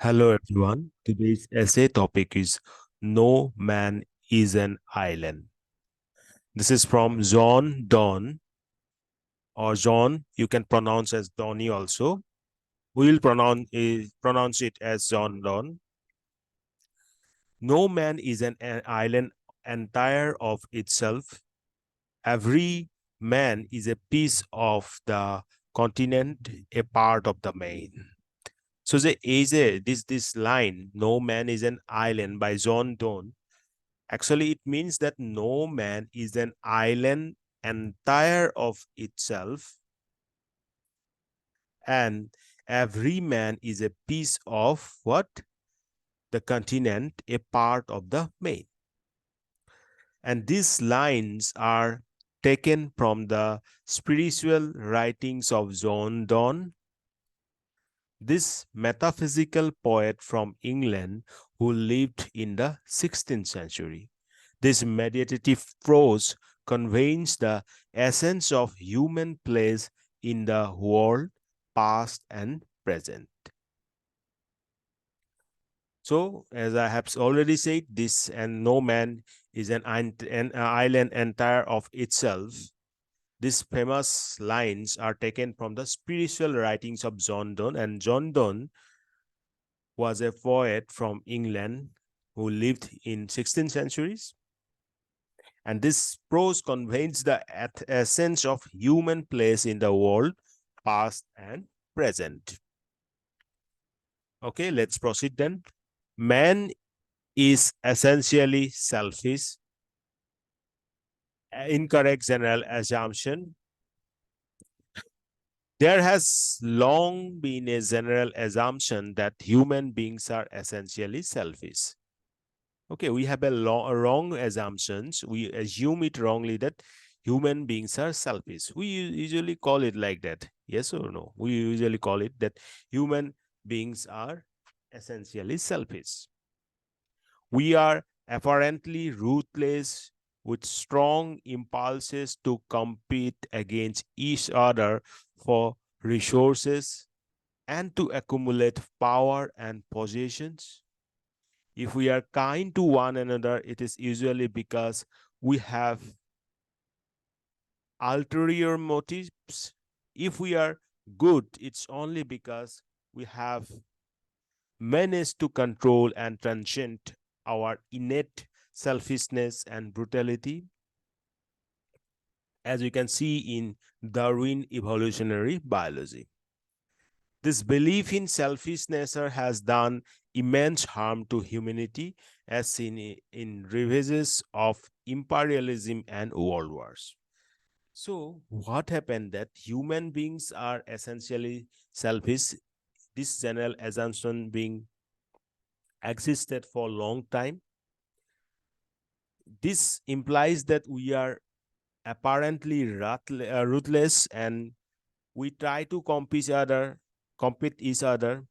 Hello everyone. Today's essay topic is No Man is an Island. This is from John Donne, or John, you can pronounce as Donny also. We will pronounce it as John Donne. No man is an island entire of itself. Every man is a piece of the continent, a part of the main. So this line, no man is an island by John Donne. Actually, it means that no man is an island entire of itself, and every man is a piece of what? The continent, a part of the main. And these lines are taken from the spiritual writings of John Donne, this metaphysical poet from England who lived in the 16th century. This meditative prose conveys the essence of human place in the world, past and present. So, as I have already said, this and no man is an island entire of itself. These famous lines are taken from the spiritual writings of John Donne, and John Donne was a poet from England who lived in 16th centuries. And this prose conveys the essence of human place in the world, past and present. Okay, let's proceed then. Man is essentially selfish. Incorrect general assumption. There has long been a general assumption that human beings are essentially selfish. Okay, we have a wrong assumptions. We assume it wrongly that human beings are selfish. We usually call it like that. Yes or no? We usually call it that human beings are essentially selfish. We are apparently ruthless with strong impulses to compete against each other for resources and to accumulate power and possessions. If we are kind to one another, it is usually because we have ulterior motives. If we are good, it's only because we have managed to control and transcend our innate selfishness and brutality, as you can see in Darwin evolutionary biology. This belief in selfishness has done immense harm to humanity, as seen in ravages of imperialism and world wars. So, what happened that human beings are essentially selfish? This general assumption being existed for a long time. This implies that we are apparently ruthless, and we try to compete each other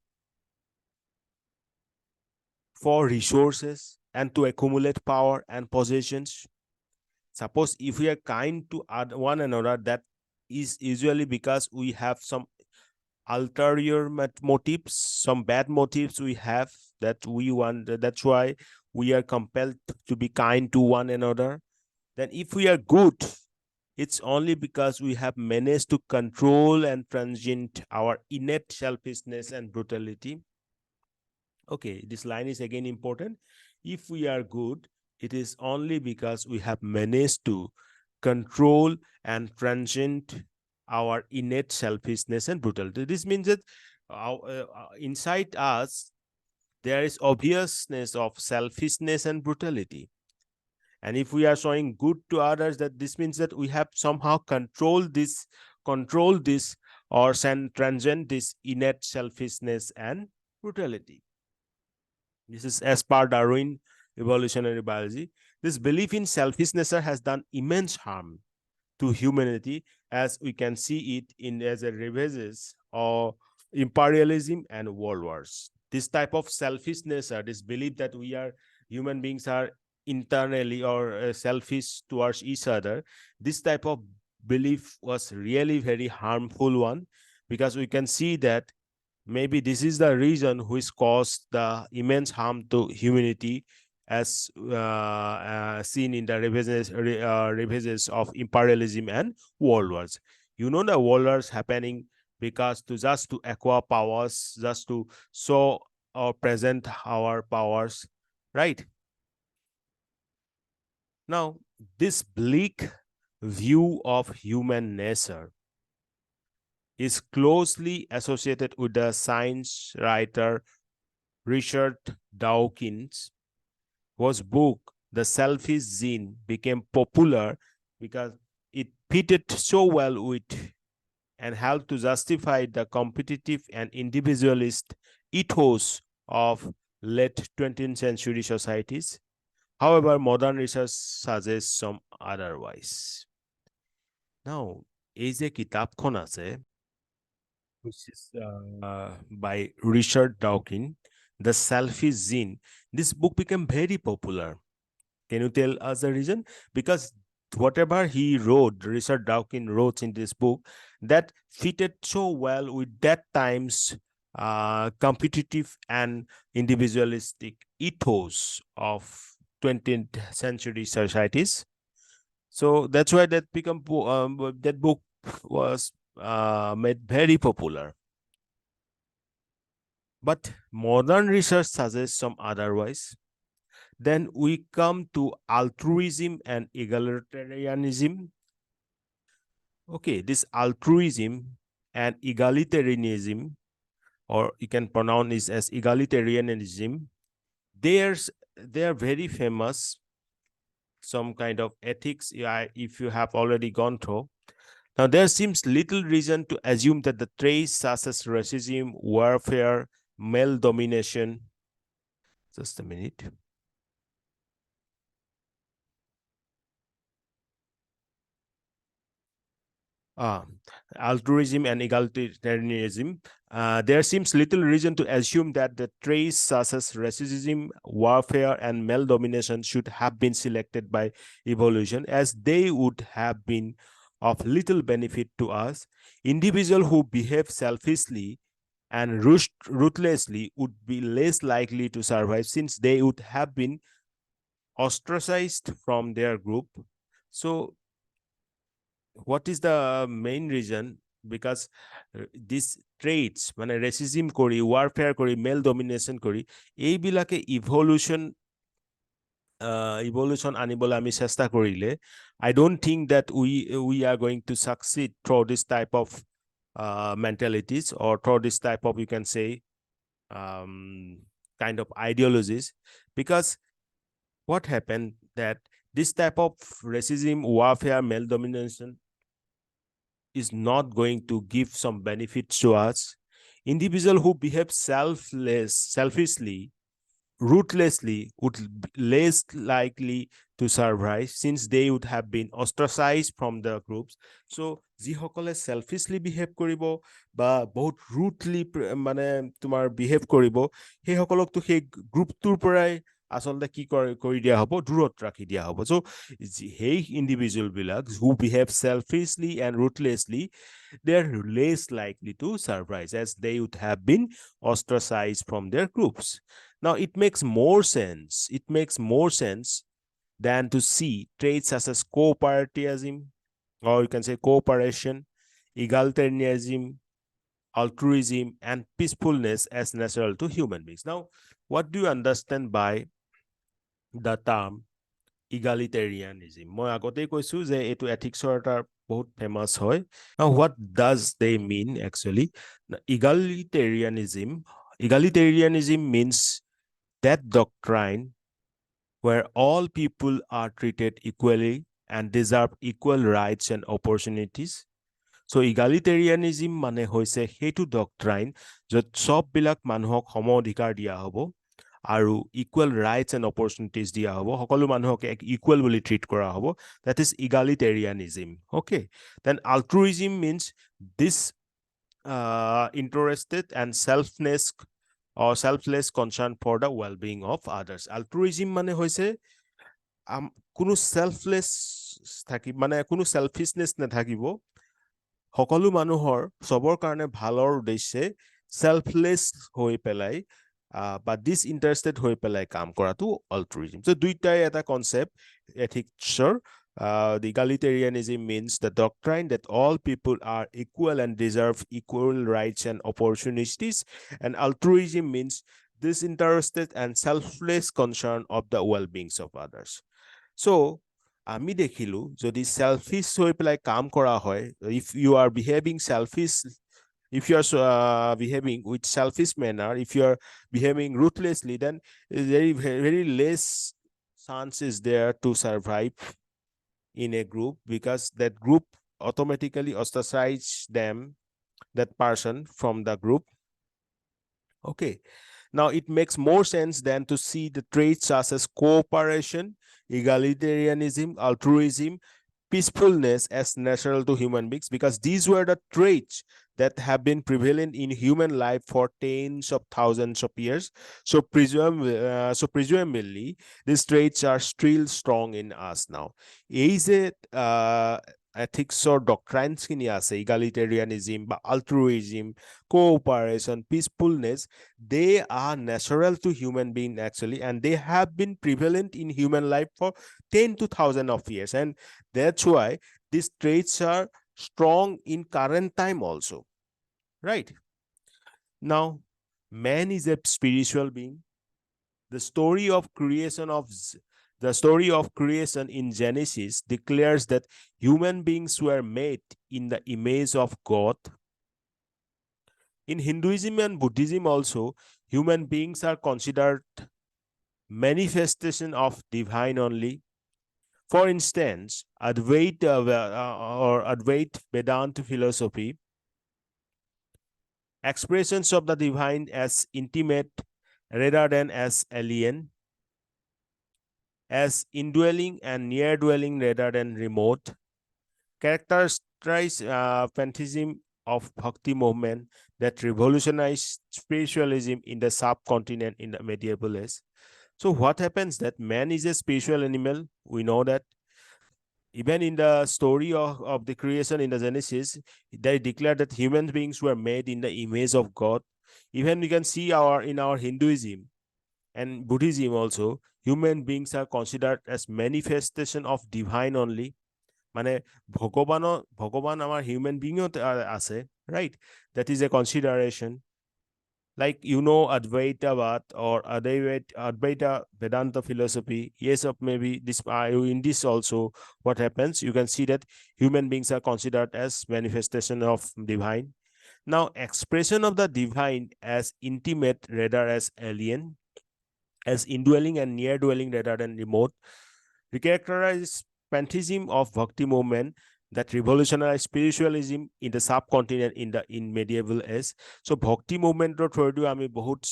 for resources and to accumulate power and possessions. Suppose if we are kind to one another, that is usually because we have some ulterior motives, some bad motives we have that we want. That's why we are compelled to be kind to one another. Then if we are good, it's only because we have managed to control and transcend our innate selfishness and brutality. Okay, this line is again important. If we are good, it is only because we have managed to control and transcend our innate selfishness and brutality. This means that inside us, there is obviousness of selfishness and brutality. And if we are showing good to others, that this means that we have somehow controlled this or transcend this innate selfishness and brutality. This is as per Darwin evolutionary biology. This belief in selfishness has done immense harm to humanity, as we can see it in as a ravages of imperialism and world wars. This type of selfishness, this belief that we are human beings are internally or selfish towards each other, this type of belief was really very harmful one, because we can see that Maybe this is the reason which caused the immense harm to humanity, as seen in the ravages of imperialism and world wars. You know, the world wars happening because to just to acquire powers, just to show or present our powers, right? Now, this bleak view of human nature is closely associated with the science writer Richard Dawkins, whose book The Selfish Gene became popular because it fitted so well with and helped to justify the competitive and individualist ethos of late 20th century societies. However, modern research suggests some otherwise. Now, এই যে কিতাপখন আছে, which is by Richard Dawkins, The Selfish Gene, this book became very popular. Can you tell us the reason? Because whatever he wrote, Richard Dawkins wrote in this book, that fitted so well with that time's competitive and individualistic ethos of 20th century societies. So that's why that book was made very popular. But modern research suggests some otherwise. Then we come to altruism and egalitarianism. Okay, this altruism and egalitarianism, or you can pronounce this as egalitarianism, they are very famous. Some kind of ethics, if you have already gone through. Now, there seems little reason to assume that the traits such as racism, warfare, male domination. Just a minute. Altruism and egalitarianism, there seems little reason to assume that the traits such as racism, warfare, and male domination should have been selected by evolution, as they would have been of little benefit to us. Individuals who behave selfishly and ruthlessly would be less likely to survive, since they would have been ostracized from their group. So what is the main reason? Because these traits, মানে racism করি, warfare করি, male domination করি, এইবিলাকে evolution আনিবলৈ আমি চেষ্টা কৰিলে, I don't think that we are going to succeed through this type of mentalities, or through this type of, you can say, kind of ideologies. Because what happened that this type of racism, warfare, male domination is not going to give some benefits to us. Individuals who behave selfishly, ruthlessly would be less likely to survive, since they would have been ostracized from the groups. So যিসকলে selfishly behave কৰিব বা বহুত rudely মানে তোমাৰ behave কৰিব, সেইসকলকতো সেই গ্ৰুপটোৰ পৰাই আচলতে কি কৰি দিয়া হ'ব, দূৰত ৰাখি দিয়া হ'ব. So সেই individual black who behave selfishly and ruthlessly, they are less likely to survive, as they would have been ostracized from their groups. Now, it makes more sense. It makes more sense than to see traits such as cooperatism, or you can say cooperation, egalitarianism, altruism, and peacefulness as natural to human beings. Now, what do you understand by the term egalitarianism? মই আগতেই কৈছো যে এইটো এথিক্সৰ এটা বহুত famous হয়. Now, what does they mean actually? Egalitarianism means that doctrine where all people are treated equally and deserve equal rights and opportunities. So egalitarianism মানে হৈছে সেইটো doctrine য'ত সববিলাক মানুহক সম অধিকাৰ দিয়া হ'ব আৰু equal rights and opportunities দিয়া হ'ব, সকলো মানুহক equal বুলি treat কৰা হ'ব. That is egalitarianism. Okay. Then altruism means this interested and selfless concern for the well-being of others. Altruism মানে হৈছে কোনো selfless থাকিব, মানে কোনো selfishness নাথাকিব, সকলো মানুহৰ সবৰ কাৰণে ভালৰ উদ্দেশ্যে selfless হৈ পেলাই বা disinterested হৈ পেলাই কাম কৰাটো altruism. So দুইটাই এটা concept ethicsৰ. The egalitarianism means the doctrine that all people are equal and deserve equal rights and opportunities, and altruism means disinterested and selfless concern of the well-being of others. So আমি দেখিলো যদি selfish হৈ পেলাই কাম কৰা হয়, if you are behaving selfish, if you are behaving with selfish manner, if you are behaving ruthlessly, then very less chance is there to survive in a group, because that group automatically ostracize them, that person from the group. Okay, now it makes more sense than to see the traits such as cooperation, egalitarianism, altruism, peacefulness as natural to human beings, because these were the traits that have been prevalent in human life for tens of thousands of years. So presumably these traits are still strong in us now. Is it ethics or doctrines খিনি আছে, egalitarianism বা altruism, cooperation, peacefulness, they are natural to human being actually, and they have been prevalent in human life for 10 to 1,000 of years, and that's why these traits are strong in current time also, right? Now, man is a spiritual being. The story of creation in Genesis declares that human beings were made in the image of God. In Hinduism and Buddhism also, human beings are considered manifestation of divine only. For instance, Advaita or Advaita Vedanta philosophy, expressions of the divine as intimate rather than as alien, as indwelling and near dwelling rather than remote, characterize pantheism of Bhakti movement that revolutionized spiritualism in the subcontinent in the medieval age. So what happens that man is a spiritual animal, we know that. Even in the story of the creation in the Genesis, they declare that human beings were made in the image of God. Even we can see in our Hinduism and Buddhism also, human beings are considered as manifestation of divine only. মানে ভগৱান আমাৰ human বিঙত আছে, right? That is a consideration. Like, Advaitavad or Advaita Vedanta philosophy, yes, of maybe this in this also, what happens, you can see that human beings are considered as manifestation of divine. Now, expression of the divine as intimate rather as alien, as indwelling and near dwelling rather than remote, recharacterize pantheism of Bhakti movement that revolutionized spiritualism in the subcontinent in medieval age. So Bhakti movement through ami bahut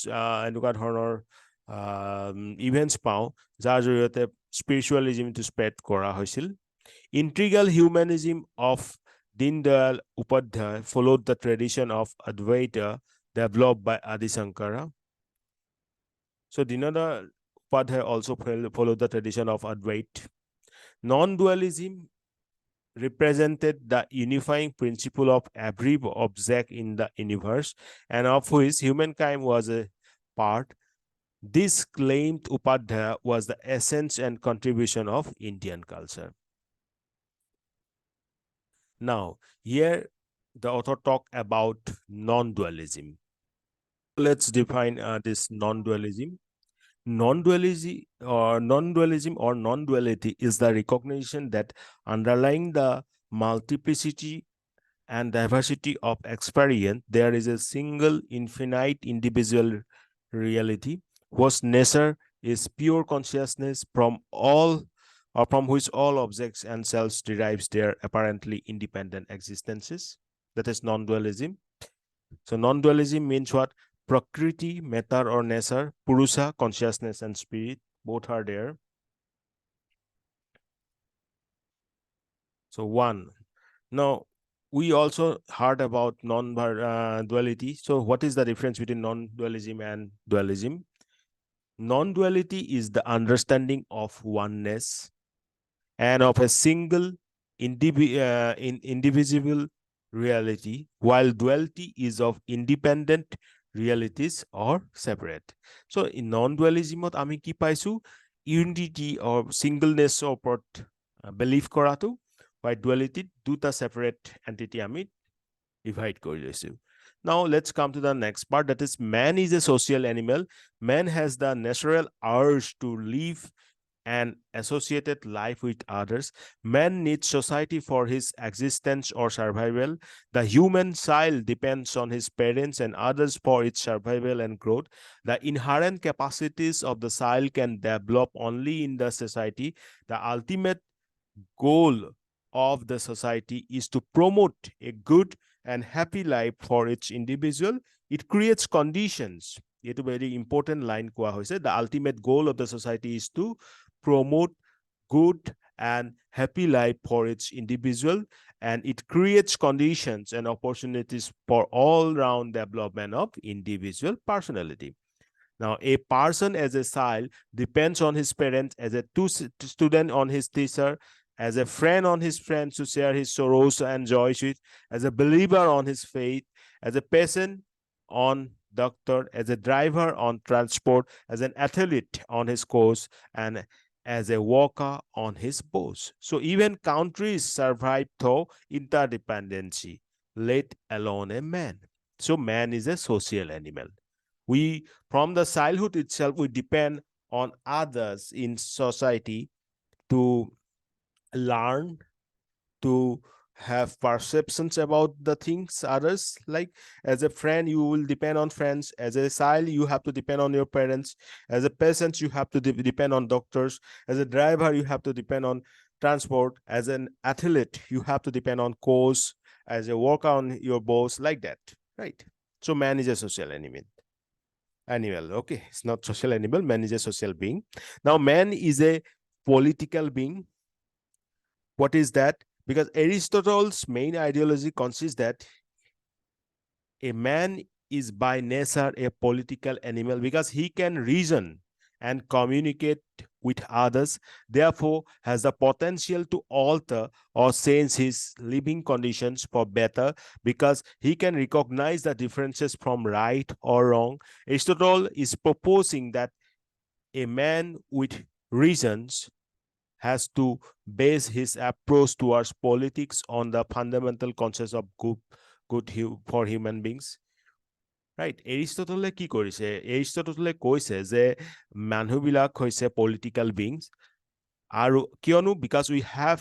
enuka dhoroner events pao jar joriote spiritualism to spread kora hoisil. Integral humanism of Dindayal Upadhyay followed the tradition of Advaita developed by Adi Shankara. So Dinadayal Upadhyay also followed the tradition of Advaita. Non-dualism represented the unifying principle of every object in the universe, and of which humankind was a part. This claimed Upadhyaya was the essence and contribution of Indian culture. Now, here the author talk about non-dualism. Let's define this non-dualism. Non-dualism or non-duality is the recognition that underlying the multiplicity and diversity of experience, there is a single infinite individual reality whose nature is pure consciousness from which all objects and cells derives their apparently independent existences. That is non-dualism. So non-dualism means what? Prakriti, matter or nature, Purusha, consciousness and spirit, both are there. So one. Now, we also heard about non-duality. So what is the difference between non-dualism and dualism? Non-duality is the understanding of oneness and of a single indivisible reality, while duality is of independent realities or separate. So in non-dualismত আমি কি পাইছো unity or singleness ওপৰত belief কৰাটো, while duality দুটা separate entity আমি divide কৰি লৈছো. Now let's come to the next part, that is man is a social animal. Man has the natural urge to live and associated life with others. Man needs society for his existence or survival. The human child depends on his parents and others for its survival and growth. The inherent capacities of the child can develop only in the society. The ultimate goal of the society is to promote a good and happy life for its individual. It creates conditions. It's a very important line কোৱা হৈছে. The ultimate goal of the society is to promote good and happy life for its individual, and it creates conditions and opportunities for all-round development of individual personality. Now, a person as a child depends on his parents, as a student on his teacher, as a friend on his friends to share his sorrows and joys with, as a believer on his faith, as a patient on doctor, as a driver on transport, as an athlete on his course, and as a worker on his boss. So even countries survive through interdependency, let alone a man. So man is a social animal. We, from the childhood itself, we depend on others in society to learn, to have perceptions about the things others like. As a friend, you will depend on friends. As a child, you have to depend on your parents. As a patient, you have to depend on doctors. As a driver, you have to depend on transport. As an athlete, you have to depend on course. As a worker on your boss, like that, right? So man is a social animal. Okay, it's not social animal. Man is a social being. Now man is a political being. What is that? Because Aristotle's main ideology consists that a man is by nature a political animal because he can reason and communicate with others, therefore has the potential to alter or change his living conditions for better because he can recognize the differences from right or wrong. Aristotle is proposing that a man with reasons has to base his approach towards politics on the fundamental concepts of good for human beings. Right? Aristotle কি কৰিছে? Aristotle কৈছে যে মানুহবিলাক হৈছে political beings আৰু কিয়নো because we have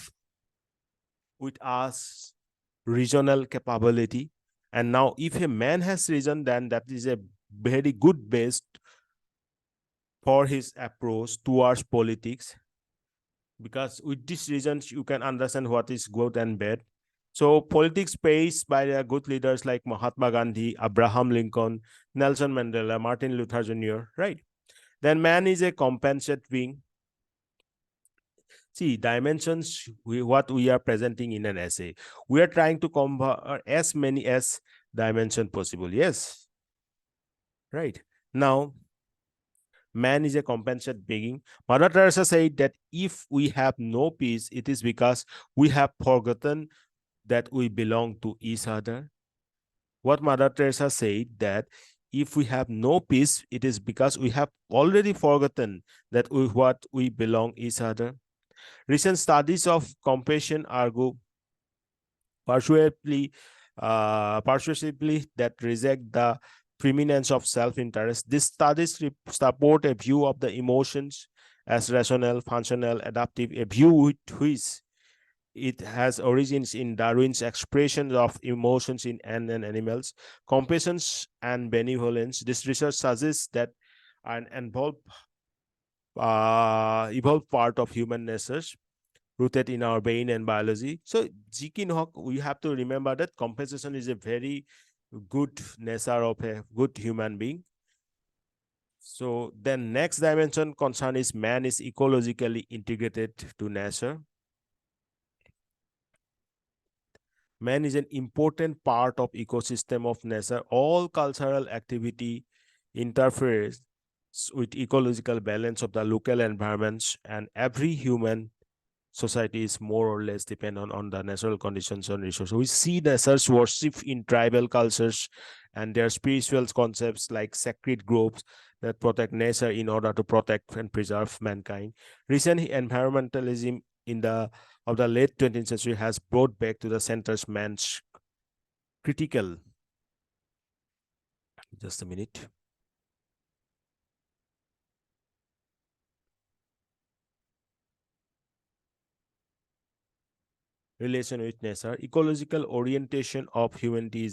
with us regional capability, and now if a man has reason, then that is a very good base for his approach towards politics, because with these reasons you can understand what is good and bad. So politics faced by the good leaders like Mahatma Gandhi, Abraham Lincoln, Nelson Mandela, Martin Luther Jr., right? Then man is a compensate being. See, dimensions, what we are presenting in an essay. We are trying to cover as many as dimension possible. Yes. Right. Now, man is a compensate being. Mother Teresa said that if we have no peace, it is because we have forgotten that we belong to each other. What Mother Teresa said, that if we have no peace, it is because we have already forgotten that we belong each other. Recent studies of compassion argue persuasively that reject the preeminence of self-interest. These studies support a view of the emotions as rational, functional, adaptive, a view which it has origins in Darwin's expressions of emotions in animals, compassion and benevolence. This research suggests that an evolved part of human nature rooted in our brain and biology. So, we have to remember that compensation is a very good nature of a good human being. So, the next dimension concern is man is ecologically integrated to nature. Man is an important part of ecosystem of nature. All cultural activity interferes with ecological balance of the local environments, and every human society is more or less dependent on the natural conditions and resources. We see the such worship in tribal cultures and their spiritual concepts like sacred groves that protect nature in order to protect and preserve mankind. Recent environmentalism in the of the late 20th century has brought back to the center's man's critical. Just a minute. Relation with nature, ecological orientation of humanity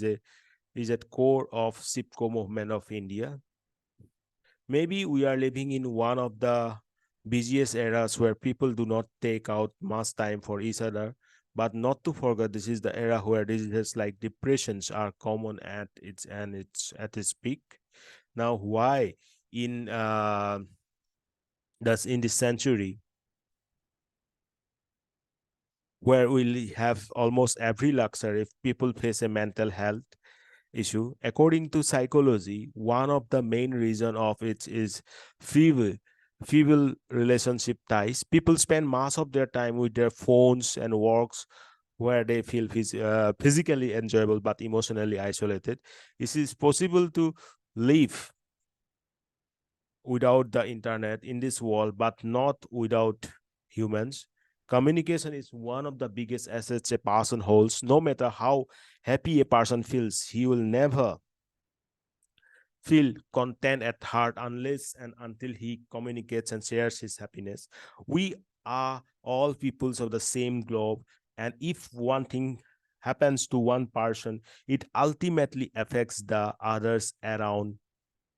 is at core of SIPCO movement of India. Maybe we are living in one of the busiest eras where people do not take out much time for each other, but not to forget this is the era where diseases like depressions are common at its peak. Now, why in thus in this century where we have almost every luxury, if people face a mental health issue, according to psychology, one of the main reason of it is feeble feeble relationship ties. People spend much of their time with their phones and works where they feel physically enjoyable but emotionally isolated. It is possible to live without the internet in this world, but not without humans. Communication is one of the biggest assets a person holds. No matter how happy a person feels, he will never feel content at heart unless and until he communicates and shares his happiness. We are all peoples of the same globe, and if one thing happens to one person, it ultimately affects the others around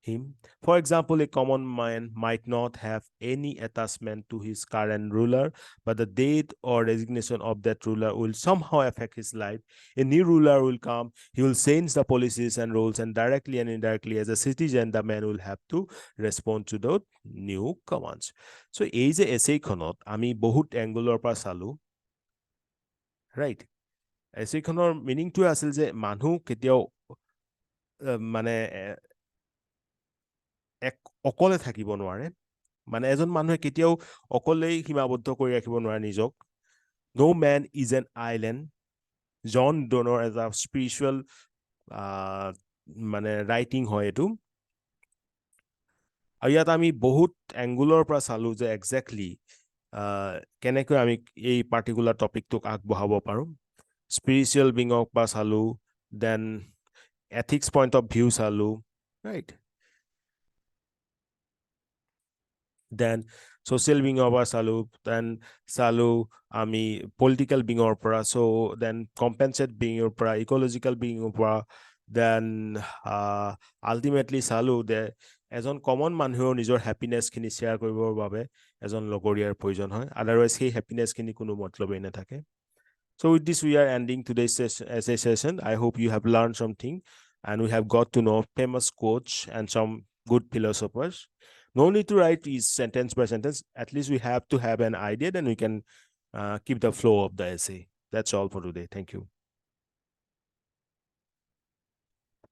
him. For example, a common man might not have any attachment to his current ruler, but the death or resignation of that ruler will somehow affect his life. A new ruler will come, he will change the policies and rules, and directly and indirectly, as a citizen, the man will have to respond to the new commands. So, এই যে এছেইখনত আমি বহুত এংগুলৰ পৰা চালো, right? এছেইখনৰ মিনিংটোৱে আছিল যে মানুহ কেতিয়াও মানে অকলে থাকিব নোৱাৰে, মানে এজন মানুহে কেতিয়াও অকলেই সীমাবদ্ধ কৰি ৰাখিব নোৱাৰে নিজক. No man is an island. John ডনৰ এজ আ স্পিৰিচুৱেল মানে ৰাইটিং হয় এইটো. আৰু ইয়াত আমি বহুত এংগুলৰ পৰা চালো যে একজেক্টলি কেনেকৈ আমি এই পাৰ্টিকুলাৰ টপিকটোক আগবঢ়াব পাৰোঁ. স্পিৰিচুৱেল বিঙৰ পৰা চালো, দেন এথিক্স পইণ্ট অফ ভিউ চালো, ৰাইট? দেন social বিঙৰ পৰা চালো, দেন চালো আমি পলিটিকেল বিঙৰ পৰা, চ' দেন কম্পেনচেট বিঙৰ পৰা, ইকলজিকেল বিঙৰ পৰা, দেন আল্টিমেটলি চালো যে এজন কমন মানুহেও নিজৰ হেপিনেছখিনি শ্বেয়াৰ কৰিবৰ বাবে এজন লগৰীয়াৰ প্ৰয়োজন হয়, আদাৰৱাইজ সেই হেপিনেছখিনি কোনো মতলবেই নাথাকে. So with this, we are ending today's essay session. I hope you have learned something and we have got to know famous quotes and some good philosophers. No need to write each sentence by sentence. At least we have to have an idea, then we can keep the flow of the essay. That's all for today. Thank you.